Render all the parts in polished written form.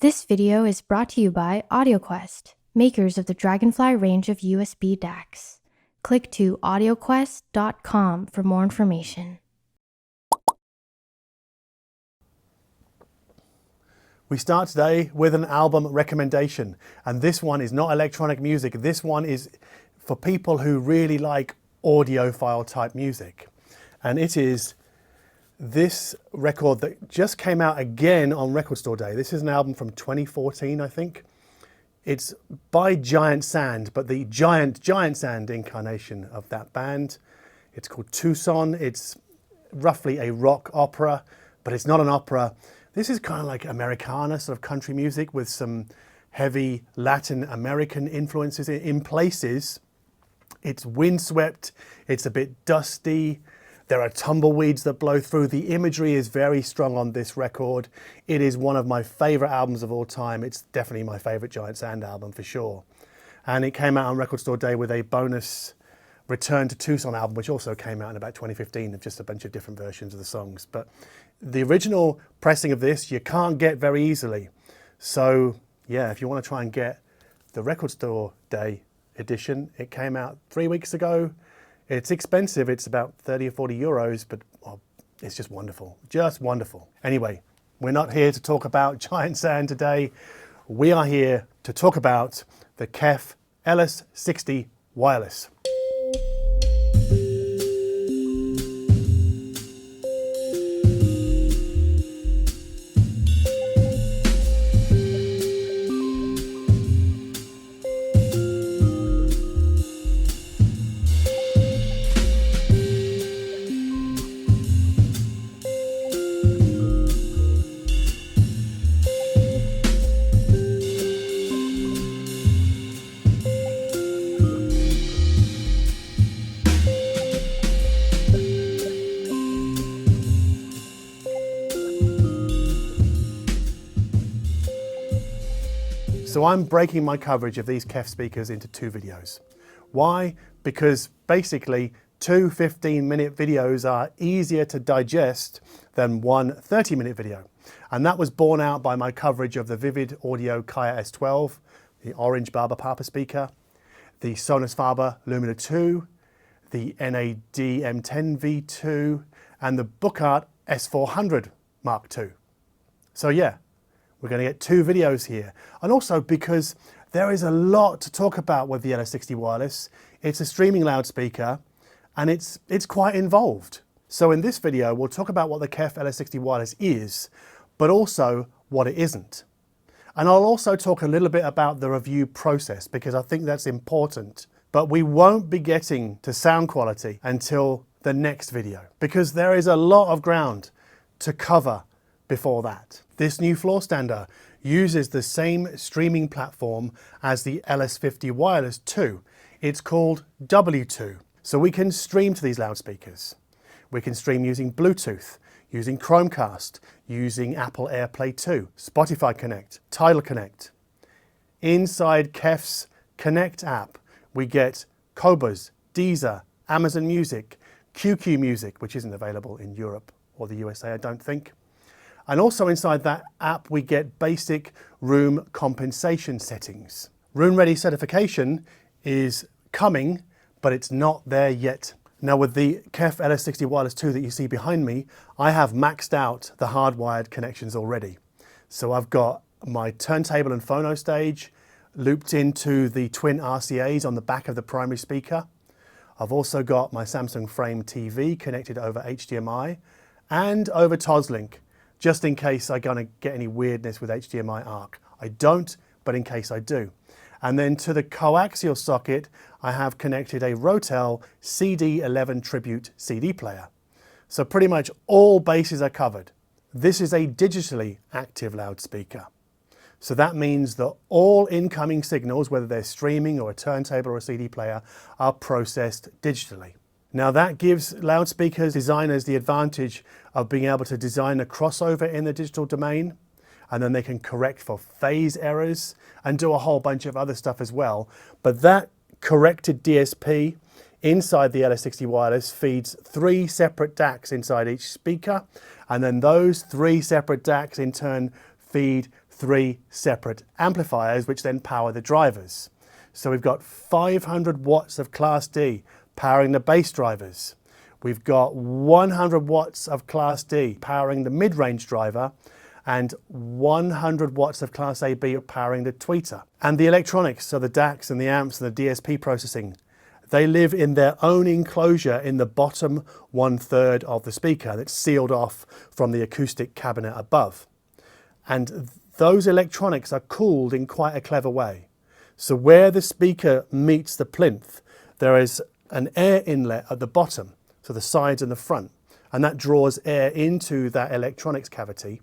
This video is brought to you by AudioQuest, makers of the Dragonfly range of USB DACs. Click to AudioQuest.com for more information. We start today with an album recommendation, and this one is not electronic music. This one is for people who really like audiophile type music, and it is this record that just came out again on Record Store Day. This is an album from 2014, I think. It's by Giant Sand, but the Giant Sand incarnation of that band. It's called Tuscon. It's roughly a rock opera, but it's not an opera. This is kind of like Americana, sort of country music with some heavy Latin American influences in places. It's windswept, it's a bit dusty. There are tumbleweeds that blow through. The imagery is very strong on this record. It is one of my favorite albums of all time. It's definitely my favorite Giant Sand album for sure. And it came out on Record Store Day with a bonus Return to Tucson album, which also came out in about 2015 of just a bunch of different versions of the songs. But the original pressing of this, you can't get very easily. So yeah, if you want to try and get the Record Store Day edition, it came out 3 weeks ago. It's expensive, it's about 30 or 40 euros, but well, it's just wonderful, just wonderful. Anyway, we're not here to talk about Giant Sand today. We are here to talk about the KEF LS60 Wireless. So I'm breaking my coverage of these KEF speakers into two videos. Why? Because basically two 15-minute videos are easier to digest than one 30-minute video. And that was borne out by my coverage of the Vivid Audio Kaya S12, the Orange Barber Papa speaker, the Sonus Faber Lumina 2, the NAD M10 V2, and the Buchart S400 Mark II. So yeah, we're going to get two videos here. And also because there is a lot to talk about with the LS60 Wireless. It's a streaming loudspeaker and it's quite involved. So in this video, we'll talk about what the KEF LS60 Wireless is, but also what it isn't. And I'll also talk a little bit about the review process because I think that's important. But we won't be getting to sound quality until the next video because there is a lot of ground to cover before that. This new floor stander uses the same streaming platform as the LS50 Wireless 2. It's called W2. So we can stream to these loudspeakers. We can stream using Bluetooth, using Chromecast, using Apple AirPlay 2, Spotify Connect, Tidal Connect. Inside KEF's Connect app, we get Qobuz, Deezer, Amazon Music, QQ Music, which isn't available in Europe or the USA, I don't think. And also inside that app, we get basic room compensation settings. Room Ready certification is coming, but it's not there yet. Now with the KEF LS60 Wireless 2 that you see behind me, I have maxed out the hardwired connections already. So I've got my turntable and phono stage looped into the twin RCAs on the back of the primary speaker. I've also got my Samsung Frame TV connected over HDMI and over Toslink, just in case I'm gonna get any weirdness with HDMI ARC. I don't, but in case I do. And then to the coaxial socket, I have connected a Rotel CD11 Tribute CD player. So pretty much all bases are covered. This is a digitally active loudspeaker. So that means that all incoming signals, whether they're streaming or a turntable or a CD player, are processed digitally. Now that gives loudspeakers designers the advantage of being able to design a crossover in the digital domain, and then they can correct for phase errors and do a whole bunch of other stuff as well. But that corrected DSP inside the LS60 Wireless feeds 3 separate DACs inside each speaker, and then those 3 separate DACs in turn feed 3 separate amplifiers which then power the drivers. So we've got 500 watts of Class D powering the bass drivers. We've got 100 watts of Class D powering the mid-range driver and 100 watts of Class AB powering the tweeter. And the electronics, so the DACs and the amps and the DSP processing, they live in their own enclosure in the bottom 1/3 of the speaker that's sealed off from the acoustic cabinet above. And those electronics are cooled in quite a clever way. So where the speaker meets the plinth, there is an air inlet at the bottom, so the sides and the front, and that draws air into that electronics cavity,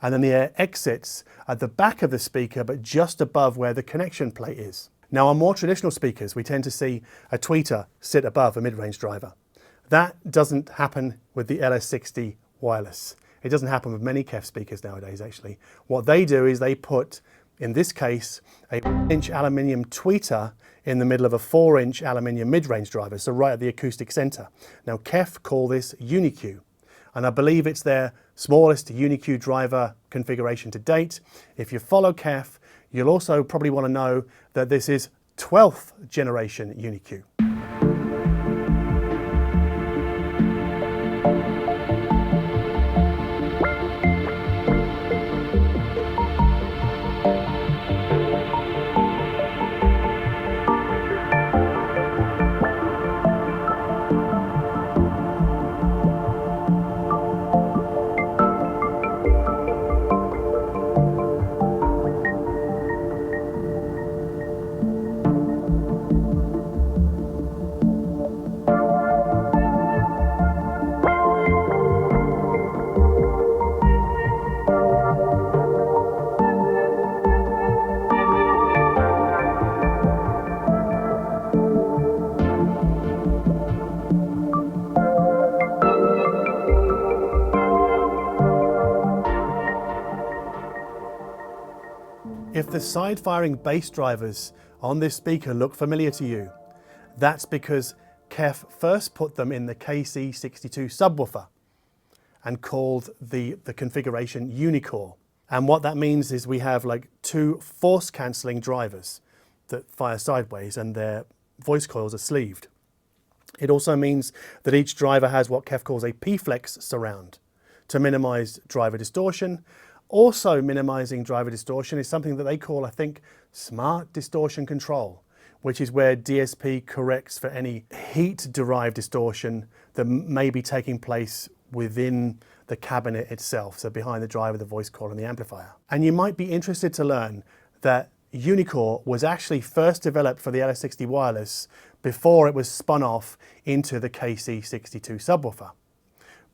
and then the air exits at the back of the speaker but just above where the connection plate is. Now on more traditional speakers we tend to see a tweeter sit above a mid-range driver. That doesn't happen with the LS60 Wireless. It doesn't happen with many KEF speakers nowadays actually. What they do is they put, in this case, a 1-inch aluminium tweeter in the middle of a 4-inch aluminium mid-range driver, so right at the acoustic center. Now KEF call this UniQ, and I believe it's their smallest UniQ driver configuration to date. If you follow KEF, you'll also probably want to know that this is 12th generation UniQ. If the side-firing bass drivers on this speaker look familiar to you, that's because KEF first put them in the KC62 subwoofer and called the configuration Unicore. And what that means is we have like 2 force-cancelling drivers that fire sideways and their voice coils are sleeved. It also means that each driver has what KEF calls a P-Flex surround to minimize driver distortion. Also minimizing driver distortion is something that they call, I think, smart distortion control, which is where DSP corrects for any heat-derived distortion that may be taking place within the cabinet itself, so behind the driver, the voice coil and the amplifier. And you might be interested to learn that Unicore was actually first developed for the LS60 Wireless before it was spun off into the KC62 subwoofer.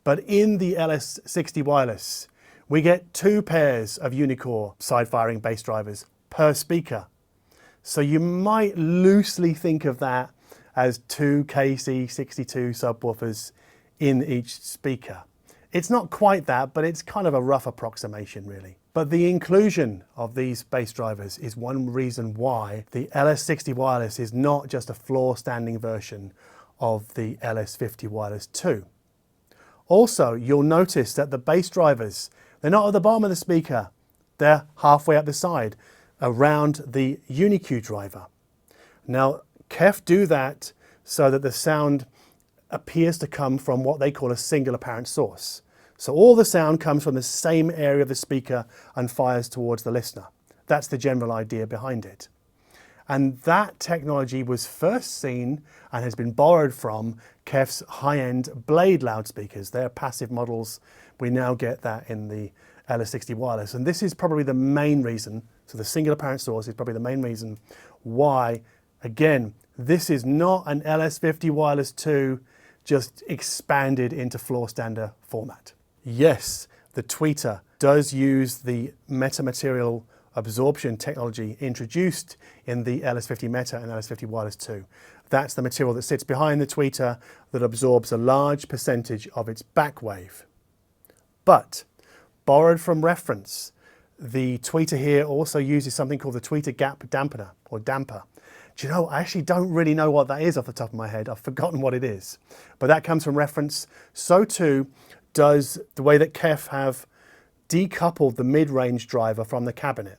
But in the LS60 Wireless, we get 2 pairs of Unicore side-firing bass drivers per speaker. So you might loosely think of that as 2 KC62 subwoofers in each speaker. It's not quite that, but it's kind of a rough approximation really. But the inclusion of these bass drivers is one reason why the LS60 Wireless is not just a floor-standing version of the LS50 Wireless 2. Also, you'll notice that the bass drivers, they're not at the bottom of the speaker, they're halfway up the side, around the UniQ driver. Now, KEF do that so that the sound appears to come from what they call a single apparent source. So all the sound comes from the same area of the speaker and fires towards the listener. That's the general idea behind it. And that technology was first seen and has been borrowed from KEF's high-end Blade loudspeakers. They're passive models. We now get that in the LS60 Wireless. And this is probably the main reason, so the single apparent source is probably the main reason why, again, this is not an LS50 Wireless 2 just expanded into floor standard format. Yes, the tweeter does use the metamaterial absorption technology introduced in the LS50 Meta and LS50 Wireless 2. That's the material that sits behind the tweeter that absorbs a large percentage of its back wave. But borrowed from reference, the tweeter here also uses something called the tweeter gap dampener or damper. Do you know, I actually don't really know what that is off the top of my head. I've forgotten what it is, but that comes from reference. So too does the way that KEF have decoupled the mid-range driver from the cabinet.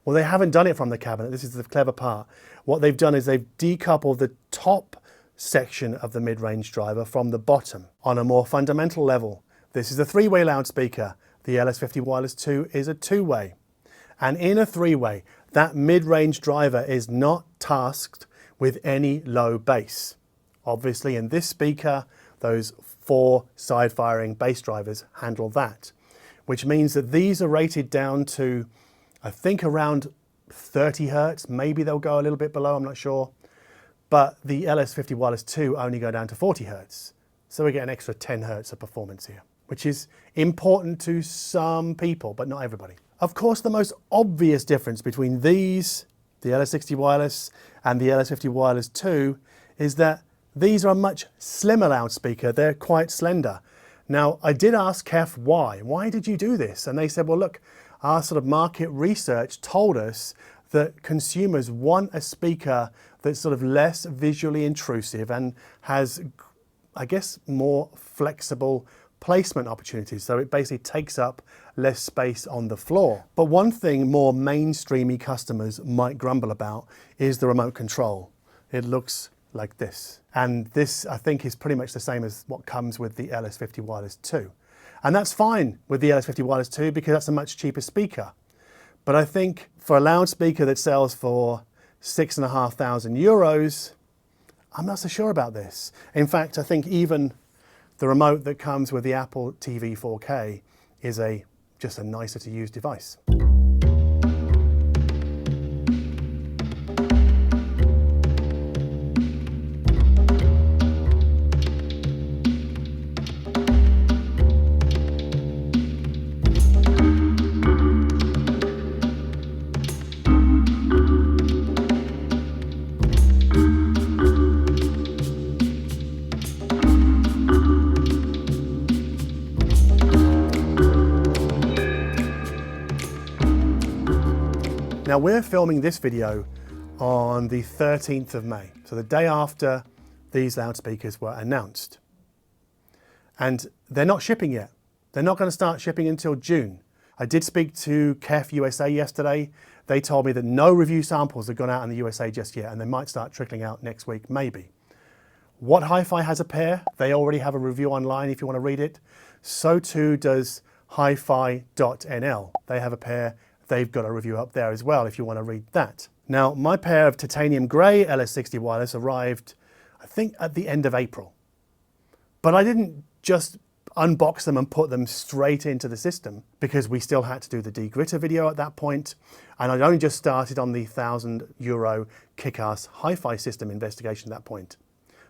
Well, they haven't done it from the cabinet. This is the clever part. What they've done is they've decoupled the top section of the mid-range driver from the bottom on a more fundamental level. This is a three-way loudspeaker. The LS60 Wireless 2 is a two-way. And in a three-way, that mid-range driver is not tasked with any low bass. Obviously, in this speaker, those 4 side-firing bass drivers handle that, which means that these are rated down to, I think, around 30 hertz. Maybe they'll go a little bit below, I'm not sure. But the LS60 Wireless 2 only go down to 40 hertz. So we get an extra 10 hertz of performance here, which is important to some people, but not everybody. Of course, the most obvious difference between these, the LS60 Wireless and the LS50 Wireless 2, is that these are a much slimmer loudspeaker. They're quite slender. Now, I did ask KEF why. Why did you do this? And they said, well, look, our sort of market research told us that consumers want a speaker that's sort of less visually intrusive and has, I guess, more flexible placement opportunities. So it basically takes up less space on the floor. But one thing more mainstreamy customers might grumble about is the remote control. It looks like this. And this, I think, is pretty much the same as what comes with the LS50 Wireless 2. And that's fine with the LS50 Wireless 2 because that's a much cheaper speaker. But I think for a loudspeaker that sells for €6,500, I'm not so sure about this. In fact, I think even the remote that comes with the Apple TV 4K is just a nicer to use device. Now we're filming this video on the 13th of May, so the day after these loudspeakers were announced. And they're not shipping yet. They're not going to start shipping until June. I did speak to KEF USA yesterday. They told me that no review samples have gone out in the USA just yet, and they might start trickling out next week, maybe. What Hi-Fi has a pair. They already have a review online if you want to read it. So too does Hi-Fi.NL. They have a pair. They've got a review up there as well if you want to read that. Now, my pair of titanium grey LS60 Wireless arrived, I think, at the end of April. But I didn't just unbox them and put them straight into the system because we still had to do the degritter video at that point. And I'd only just started on the €1,000 kick-ass Hi-Fi system investigation at that point.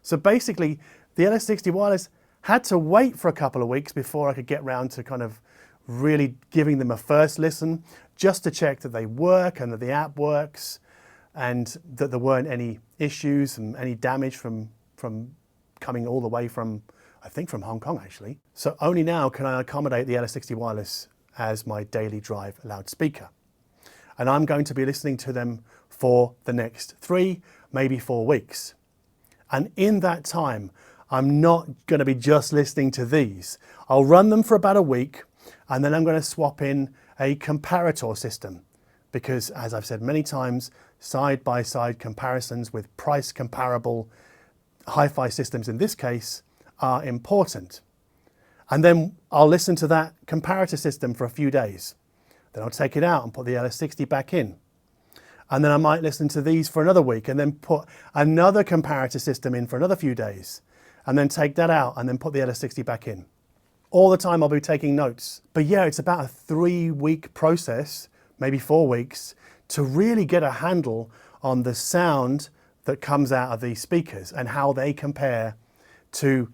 So basically, the LS60 Wireless had to wait for a couple of weeks before I could get round to kind of really giving them a first listen, just to check that they work and that the app works and that there weren't any issues and any damage from coming all the way from, I think, from Hong Kong actually. So only now can I accommodate the LS60 Wireless as my daily drive loudspeaker. And I'm going to be listening to them for the next 3, maybe 4 weeks. And in that time, I'm not going to be just listening to these. I'll run them for about a week, and then I'm going to swap in a comparator system because, as I've said many times, side-by-side comparisons with price comparable Hi-Fi systems in this case are important. And then I'll listen to that comparator system for a few days. Then I'll take it out and put the LS60 back in. And then I might listen to these for another week and then put another comparator system in for another few days. And then take that out and then put the LS60 back in. All the time I'll be taking notes. But yeah, it's about a 3-week process, maybe 4 weeks, to really get a handle on the sound that comes out of these speakers and how they compare to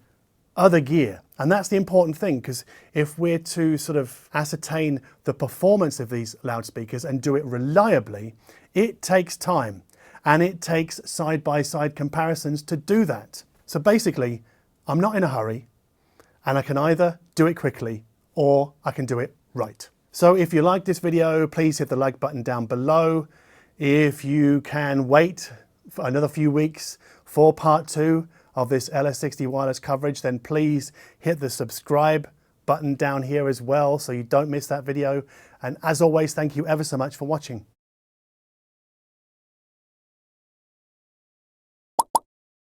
other gear. And that's the important thing, because if we're to sort of ascertain the performance of these loudspeakers and do it reliably, it takes time and it takes side-by-side comparisons to do that. So basically, I'm not in a hurry. And I can either do it quickly or I can do it right. So if you like this video, please hit the like button down below. If you can wait for another few weeks for part 2 of this LS60 wireless coverage, then please hit the subscribe button down here as well so you don't miss that video. And as always, thank you ever so much for watching.